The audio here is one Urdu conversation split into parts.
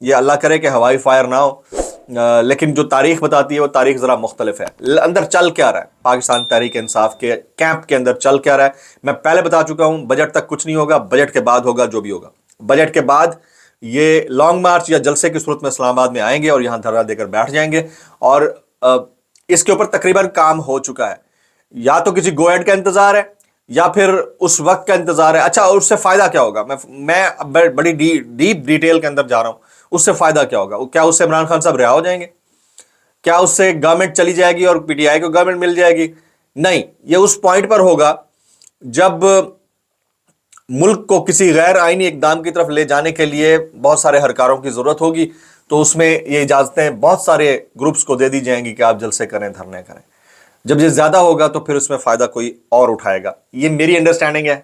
یہ اللہ کرے کہ ہوائی فائر نہ ہو، لیکن جو تاریخ بتاتی ہے وہ تاریخ ذرا مختلف ہے. اندر چل کیا رہا ہے پاکستان تحریک انصاف کے کیمپ کے اندر چل کیا رہا ہے؟ میں پہلے بتا چکا ہوں بجٹ تک کچھ نہیں ہوگا، بجٹ کے بعد ہوگا جو بھی ہوگا. بجٹ کے بعد یہ لانگ مارچ یا جلسے کی صورت میں اسلام آباد میں آئیں گے اور یہاں دھرنا دے کر بیٹھ جائیں گے، اور اس کے اوپر تقریباً کام ہو چکا ہے. یا تو کسی گو ایڈ کا انتظار ہے یا پھر اس وقت کا انتظار ہے. اچھا اس سے فائدہ کیا ہوگا؟ میں بڑی ڈیپ ڈیٹیل کے اندر جا رہا ہوں. اس سے فائدہ کیا ہوگا؟ کیا اس سے عمران خان صاحب رہا ہو جائیں گے؟ کیا اس سے گورنمنٹ چلی جائے گی اور پی ٹی آئی کو گورنمنٹ مل جائے گی؟ نہیں، یہ اس پوائنٹ پر ہوگا جب ملک کو کسی غیر آئینی اقدام کی طرف لے جانے کے لیے بہت سارے ہرکاروں کی ضرورت ہوگی، تو اس میں یہ اجازتیں بہت سارے گروپس کو دے دی جائیں گی کہ آپ جلسے کریں، دھرنے کریں. جب یہ زیادہ ہوگا تو پھر اس میں فائدہ کوئی اور اٹھائے گا. یہ میری انڈرسٹینڈنگ ہے،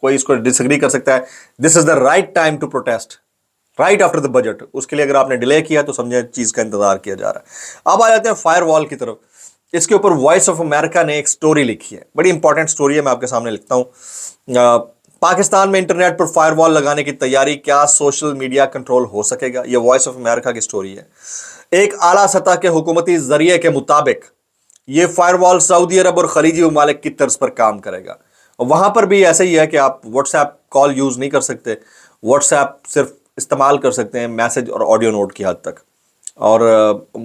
کوئی اس کو ڈس ایگری کر سکتا ہے. This is the right time to protest, right after the budget. اس کے لیے اگر آپ نے ڈیلے کیا تو سمجھیں چیز کا انتظار کیا جا رہا ہے. اب آ جاتے ہیں فائر وال کی طرف. اس کے اوپر وائس آف امریکہ نے ایک سٹوری لکھی ہے، بڑی امپورٹنٹ سٹوری ہے، میں آپ کے سامنے لکھتا ہوں. پاکستان میں انٹرنیٹ پر فائر وال لگانے کی تیاری، کیا سوشل میڈیا کنٹرول ہو سکے گا؟ یہ وائس آف امریکہ کی سٹوری ہے. ایک اعلیٰ سطح کے حکومتی ذریعے کے مطابق یہ فائر وال سعودی عرب اور خلیجی ممالک کی طرز پر کام کرے گا. وہاں پر بھی ایسے ہی ہے کہ آپ واٹس ایپ کال یوز نہیں کر سکتے، واٹس ایپ صرف استعمال کر سکتے ہیں میسج اور آڈیو نوٹ کی حد تک، اور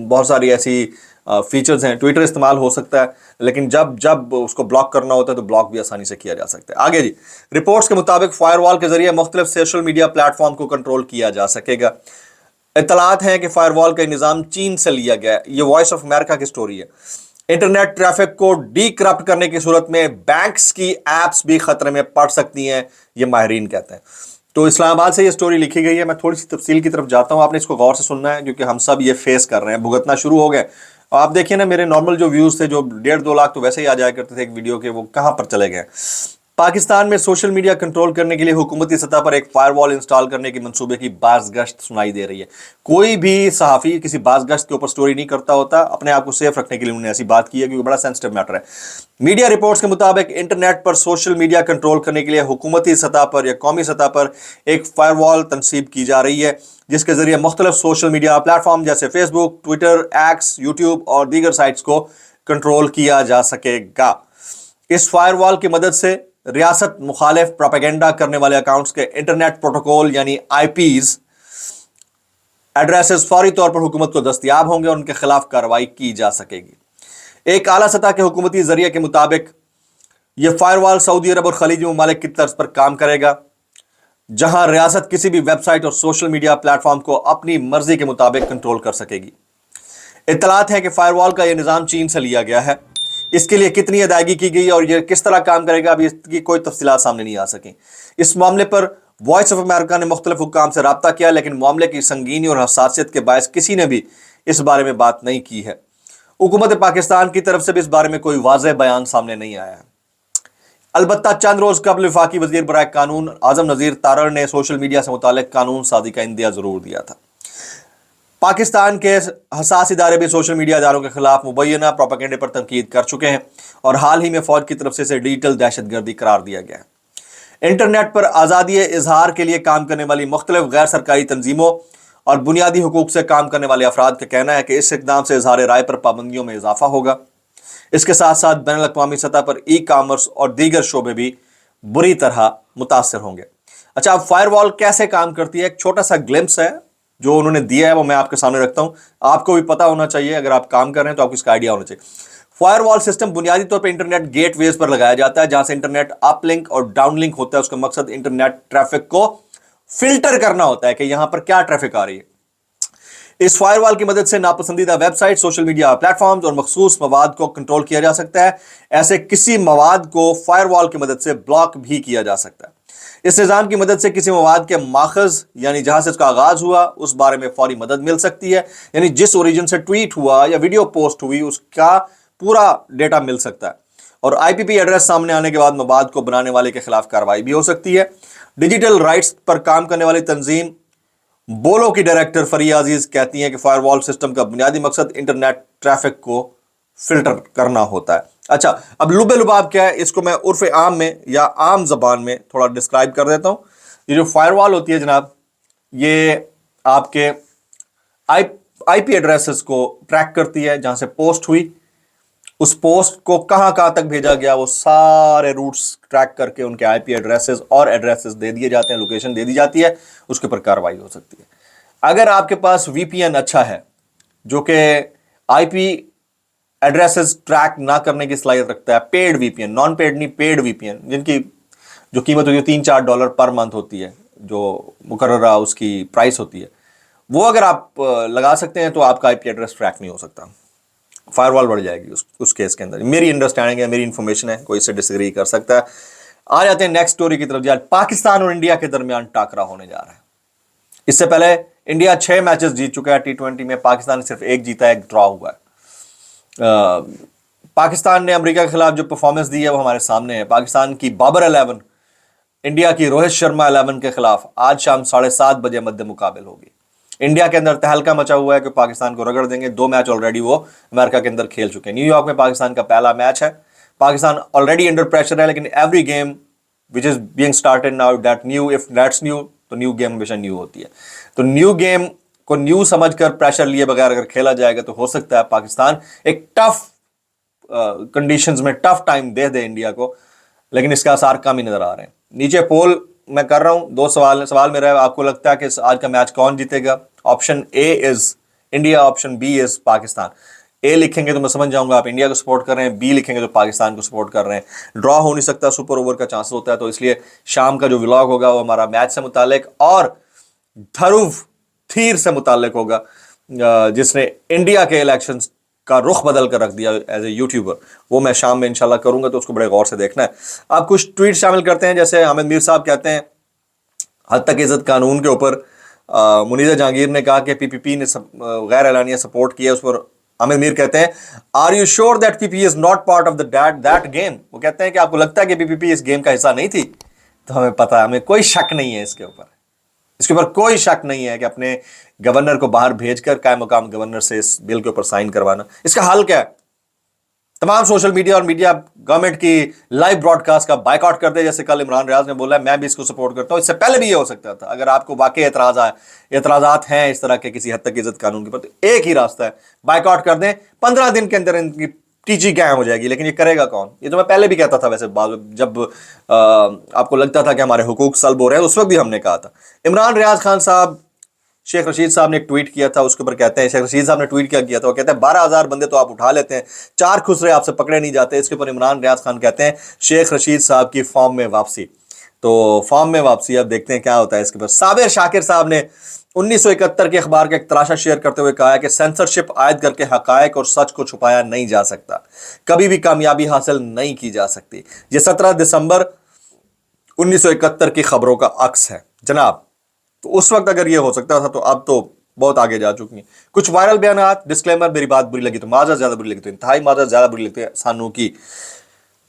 بہت ساری ایسی فیچرز ہیں. ٹویٹر استعمال ہو سکتا ہے، لیکن جب اس کو بلاک کرنا ہوتا ہے تو بلاک بھی آسانی سے کیا جا سکتا ہے. آگے جی، رپورٹس کے مطابق فائر وال کے ذریعے مختلف سوشل میڈیا پلیٹ فارم کو کنٹرول کیا جا سکے گا. اطلاعات ہیں کہ فائر وال کا نظام چین سے لیا گیا ہے. یہ وائس آف امریکہ کی سٹوری ہے. انٹرنیٹ ٹریفک کو ڈی کرپٹ کرنے کی صورت میں بینکس کی ایپس بھی خطرے میں پڑ سکتی ہیں، یہ ماہرین کہتے ہیں. تو اسلام آباد سے یہ سٹوری لکھی گئی ہے. میں تھوڑی سی تفصیل کی طرف جاتا ہوں، آپ نے اس کو غور سے سننا ہے کیونکہ ہم سب یہ فیس کر رہے ہیں، بھگتنا شروع ہو گئے. آپ دیکھیں نا، میرے نارمل جو ویوز تھے جو 1.5-2 لاکھ تو ویسے ہی آ جایا کرتے تھے ایک ویڈیو کے، وہ کہاں پر چلے گئے؟ پاکستان میں سوشل میڈیا کنٹرول کرنے کے لیے حکومتی سطح پر ایک فائر وال انسٹال کرنے کے منصوبے کی باز گشت سنائی دے رہی ہے. کوئی بھی صحافی کسی باز گشت کے اوپر سٹوری نہیں کرتا ہوتا، اپنے آپ کو سیف رکھنے کے لیے انہوں نے ایسی بات کی ہے کیونکہ بڑا سینسٹیو میٹر ہے. میڈیا رپورٹس کے مطابق انٹرنیٹ پر سوشل میڈیا کنٹرول کرنے کے لیے حکومتی سطح پر یا قومی سطح پر ایک فائر وال تنصیب کی جا رہی ہے، جس کے ذریعے مختلف سوشل میڈیا پلیٹ فارم جیسے فیس بک، ٹویٹر، ایکس، یوٹیوب اور دیگر سائٹس کو کنٹرول کیا جا سکے گا. اس فائر وال کی مدد سے ریاست مخالف پروپیگنڈا کرنے والے اکاؤنٹس کے انٹرنیٹ پروٹوکول یعنی آئی پیز ایڈریسز فوری طور پر حکومت کو دستیاب ہوں گے اور ان کے خلاف کارروائی کی جا سکے گی. ایک اعلیٰ سطح کے حکومتی ذریعے کے مطابق یہ فائر وال سعودی عرب اور خلیجی ممالک کی طرز پر کام کرے گا، جہاں ریاست کسی بھی ویب سائٹ اور سوشل میڈیا پلیٹ فارم کو اپنی مرضی کے مطابق کنٹرول کر سکے گی. اطلاعات ہیں کہ فائر وال کا یہ نظام چین سے لیا گیا ہے. اس کے لیے کتنی ادائیگی کی گئی اور یہ کس طرح کام کرے گا، ابھی اس کی کوئی تفصیلات سامنے نہیں آ سکیں. اس معاملے پر وائس آف امریکہ نے مختلف حکام سے رابطہ کیا، لیکن معاملے کی سنگینی اور حساسیت کے باعث کسی نے بھی اس بارے میں بات نہیں کی ہے. حکومت پاکستان کی طرف سے بھی اس بارے میں کوئی واضح بیان سامنے نہیں آیا ہے. البتہ چند روز قبل وفاقی وزیر برائے قانون اعظم نذیر تارڑ نے سوشل میڈیا سے متعلق قانون سازی کا عندیہ ضرور دیا تھا. پاکستان کے حساس ادارے بھی سوشل میڈیا اداروں کے خلاف مبینہ پروپیگنڈے پر تنقید کر چکے ہیں اور حال ہی میں فوج کی طرف سے اسے ڈیجیٹل دہشت گردی قرار دیا گیا ہے. انٹرنیٹ پر آزادی اظہار کے لیے کام کرنے والی مختلف غیر سرکاری تنظیموں اور بنیادی حقوق سے کام کرنے والے افراد کا کہنا ہے کہ اس اقدام سے اظہار رائے پر پابندیوں میں اضافہ ہوگا. اس کے ساتھ ساتھ بین الاقوامی سطح پر ای کامرس اور دیگر شعبے بھی بری طرح متاثر ہوں گے. اچھا، اب فائر وال کیسے کام کرتی ہے؟ ایک چھوٹا سا گلمپس ہے جو انہوں نے دیا ہے، وہ میں آپ کے سامنے رکھتا ہوں. آپ کو بھی پتا ہونا چاہیے، اگر آپ کام کر رہے ہیں تو آپ کو اس کا آئیڈیا ہونا چاہیے. فائر وال سسٹم بنیادی طور پہ انٹرنیٹ گیٹ ویز پر لگایا جاتا ہے، جہاں سے انٹرنیٹ اپ لنک اور ڈاؤن لنک ہوتا ہے. اس کا مقصد انٹرنیٹ ٹریفک کو فلٹر کرنا ہوتا ہے کہ یہاں پر کیا ٹریفک آ رہی ہے. اس فائر وال کی مدد سے ناپسندیدہ website, social media platforms اور مخصوص مواد کو کنٹرول کیا جا سکتا ہے. ایسے کسی مواد کو فائر وال کی مدد سے بلاک بھی کیا جا سکتا ہے. اس نظام کی مدد سے کسی مواد کے ماخذ یعنی جہاں سے اس کا آغاز ہوا اس بارے میں فوری مدد مل سکتی ہے، یعنی جس اوریجن سے ٹویٹ ہوا یا ویڈیو پوسٹ ہوئی اس کا پورا ڈیٹا مل سکتا ہے. اور آئی پی پی ایڈریس سامنے آنے کے بعد مواد کو بنانے والے کے خلاف کارروائی بھی ہو سکتی ہے. ڈیجیٹل رائٹس پر کام کرنے والی تنظیم بولو کی ڈائریکٹر فریہ عزیز کہتی ہیں کہ فائر وال سسٹم کا بنیادی مقصد انٹرنیٹ ٹریفک کو فلٹر کرنا ہوتا ہے. اچھا، اب لب لباب کیا ہے، اس کو میں عرف عام میں یا عام زبان میں تھوڑا ڈسکرائب کر دیتا ہوں. یہ جو فائر وال ہوتی ہے جناب، یہ آپ کے آئی پی ایڈریسز کو ٹریک کرتی ہے. جہاں سے پوسٹ ہوئی اس پوسٹ کو کہاں تک بھیجا گیا وہ سارے روٹس ٹریک کر کے ان کے آئی پی ایڈریسز اور ایڈریسز دے دیے جاتے ہیں, لوکیشن دے دی جاتی ہے, اس کے اوپر کارروائی ہو سکتی ہے. اگر آپ کے پاس وی پی این اچھا ہے جو کہ آئی پی ایڈریسز ٹریک نہ کرنے کی صلاحیت رکھتا ہے, پیڈ وی پی این, نان پیڈ نہیں, پیڈ وی پی این, جن کی جو قیمت ہوتی ہے $3-4 پر منتھ ہوتی ہے, جو مقررہ اس کی پرائس ہوتی ہے, وہ اگر آپ لگا سکتے ہیں تو آپ کا آئی پی ایڈریس ٹریک نہیں ہو سکتا. فائر وال بڑھ جائے گی اس کیس کے اندر. میری انڈرسٹینڈنگ ہے, میری انفارمیشن ہے, کوئی اس سے ڈس ایگری کر سکتا ہے. آ جاتے ہیں نیکسٹ سٹوری کی طرف. پاکستان اور انڈیا کے درمیان ٹاکرا ہونے جا رہا ہے. اس سے پہلے انڈیا 6 میچز جیت چکا ہے T20 میں, پاکستان نے صرف 1 جیتا ہے, 1 ڈرا ہوا ہے. پاکستان نے امریکہ کے خلاف جو پرفارمنس دی ہے وہ ہمارے سامنے ہے. پاکستان کی بابر 11 انڈیا کی روہت شرما 11 کے خلاف آج شام 7:30 بجے مد مقابل ہوگی. انڈیا کے اندر تہلکہ مچا ہوا ہے کہ پاکستان کو رگڑ دیں گے. 2 میچ آلریڈی وہ امریکہ کے اندر کھیل چکے ہیں. نیو یارک میں پاکستان کا پہلا میچ ہے. پاکستان آلریڈی انڈر پریشر ہے, لیکن every game which is being started now that new, if that's new تو نیو گیم ہمیشہ نیو ہوتی ہے. تو نیو گیم کو نیو سمجھ کر پریشر لیے بغیر اگر کھیلا جائے گا تو ہو سکتا ہے پاکستان ایک ٹف کنڈیشنز میں ٹف ٹائم دے دے انڈیا کو, لیکن اس کے آثار کم ہی نظر آ رہے ہیں. نیچے پول میں کر رہا ہوں, 2 سوال میرا ہے, آپ کو لگتا ہے کہ آج کا میچ کون جیتے گا؟ Option A is India, option B is Pakistan. A لکھیں گے تو میں سمجھ جاؤں گا آپ انڈیا کو سپورٹ کر رہے ہیں, بی لکھیں گے تو پاکستان کو سپورٹ کر رہے ہیں. ڈرا ہو نہیں سکتا, سپر اوور کا چانس ہوتا ہے, تو اس لیے شام کا جو ولاگ ہوگا وہ ہمارا میچ سے متعلق اور دھرو تھیر سے متعلق ہوگا, جس نے انڈیا کے الیکشنز کا رخ بدل کر رکھ دیا ایز اے یوٹیوبر. وہ میں شام میں انشاءاللہ کروں گا, تو اس کو بڑے غور سے دیکھنا ہے. آپ کچھ ٹویٹ شامل کرتے ہیں, جیسے حامد میر صاحب کہتے ہیں حد تک عزت قانون کے اوپر منیزہ جہانگیر نے کہا کہ پی پی پی نے غیر اعلانیہ سپورٹ کیا, اس پر حامد میر کہتے ہیں are you sure that P P is not part of that game. وہ کہتے ہیں کہ آپ کو لگتا ہے کہ پی پی پی اس گیم کا حصہ نہیں تھی؟ تو ہمیں پتہ ہے, ہمیں کوئی شک نہیں ہے اس کے اوپر کوئی شک نہیں ہے کہ اپنے گورنر کو باہر بھیج کر قائم مقام گورنر سے اس بل کے اوپر سائن کروانا. اس کا حل کیا ہے؟ تمام سوشل میڈیا اور میڈیا گورنمنٹ کی لائیو براڈ کاسٹ کا بائیکاٹ کر دے, جیسے کل عمران ریاض نے بولا ہے. میں بھی اس کو سپورٹ کرتا ہوں. اس سے پہلے بھی یہ ہو سکتا تھا. اگر آپ کو واقعی اعتراضات ہیں اس طرح کے کسی حد تک عزت قانون کے اوپر, تو ایک ہی راستہ ہے, بائیکاٹ کر دیں. 15 دن کے اندر ان کی ٹی جی قائم ہو جائے گی. لیکن یہ کرے گا کون؟ یہ تو میں پہلے بھی کہتا تھا, ویسے جب آپ کو لگتا تھا کہ ہمارے حقوق سلب ہو رہے ہیں, اس وقت بھی ہم نے کہا تھا. عمران ریاض خان صاحب, شیخ رشید صاحب نے ایک ٹویٹ کیا تھا, اس کے اوپر کہتے ہیں, شیخ رشید صاحب نے ٹویٹ کیا تھا, وہ کہتے ہیں 12,000 بندے تو آپ اٹھا لیتے ہیں, 4 خسرے آپ سے پکڑے نہیں جاتے. اس کے اوپر عمران ریاض خان کہتے ہیں شیخ رشید صاحب کی فارم میں واپسی. تو فارم میں واپسی, اب دیکھتے ہیں کیا ہوتا ہے اس کے اوپر. صابر شاکر صاحب نے 1971 کے اخبار کا ایک تراشا شیئر کرتے ہوئے کہا ہے کہ سینسرشپ عائد کر کے حقائق اور سچ کو چھپایا نہیں جا سکتا, کبھی بھی کامیابی حاصل نہیں کی جا سکتی. یہ 17 دسمبر 1971 کی خبروں کا عکس ہے جناب. تو اس وقت اگر یہ ہو سکتا تھا تو اب تو بہت آگے جا چکی ہیں. کچھ وائرل بیانات, ڈسکلیمر, میری بات بری لگی تو معذرت, زیادہ بری لگی تو انتہائی معذرت, زیادہ بری لگتی ہے سانو کی.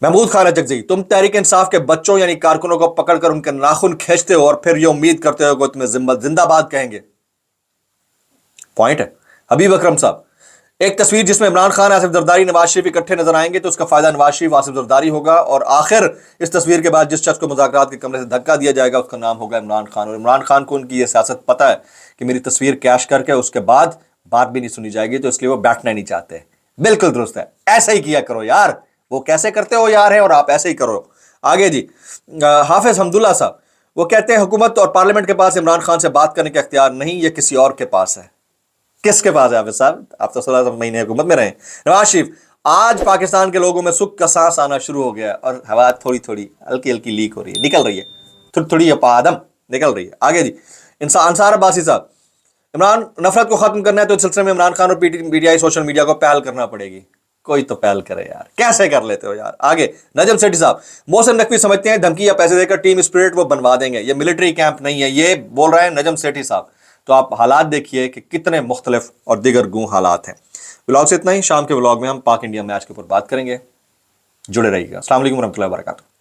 محمود خان اچکزئی, تم تحریک انصاف کے بچوں یعنی کارکنوں کو پکڑ کر ان کے ناخن کھینچتے ہو اور پھر یہ امید کرتے ہو کہ تمہیں زندہ باد کہیں گے. پوائنٹ ہے. حبیب اکرم صاحب, ایک تصویر جس میں عمران خان, آصف زرداری, نواز شریف اکٹھے نظر آئیں گے تو اس کا فائدہ نواز شریف, آصف زرداری ہوگا. اور آخر اس تصویر کے بعد جس شخص کو مذاکرات کے کمرے سے دھکا دیا جائے گا اس کا نام ہوگا عمران خان. اور عمران خان کو ان کی یہ سیاست پتہ ہے کہ میری تصویر کیش کر کے اس کے بعد بات بھی نہیں سنی جائے گی, تو اس لیے وہ بیٹھنا نہیں چاہتے. بالکل درست ہے, ایسا ہی کیا کرو یار. وہ کیسے کرتے ہو یار ہے, اور آپ ایسے ہی کرو. آگے جی, حافظ حمداللہ صاحب, وہ کہتے ہیں حکومت اور پارلیمنٹ کے پاس عمران خان سے بات کرنے کا اختیار نہیں, یہ کسی اور کے پاس ہے. کس کے پاس ہے حافظ صاحب؟ آپ تو 16 مہینے حکومت میں رہے. نواز شریف, آج پاکستان کے لوگوں میں سکھ کا سانس آنا شروع ہو گیا ہے اور ہوا تھوڑی تھوڑی ہلکی ہلکی لیک ہو رہی ہے, نکل رہی ہے, تھوڑی تھوڑی اپادم نکل رہی ہے. آگے جی, انصار عباسی صاحب, عمران نفرت کو ختم کرنا ہے تو اس سلسلے میں عمران خان اور P T I social media کو پہل کرنا پڑے گی. کوئی تو پہل کرے یار, کیسے کر لیتے ہو یار. آگے نجم سیٹھی صاحب, محسن نقوی سمجھتے ہیں دھمکی یا پیسے دے کر ٹیم اسپرٹ وہ بنوا دیں گے, یہ ملٹری کیمپ نہیں ہے. یہ بول رہے ہیں نجم سیٹھی صاحب. تو آپ حالات دیکھیے کہ کتنے مختلف اور دیگر گوں حالات ہیں. ولاگ سے اتنا ہی. شام کے ولاگ میں ہم پاک انڈیا میچ کے اوپر بات کریں گے. جڑے رہیے گا. السلام علیکم ورحمۃ اللہ وبرکاتہ.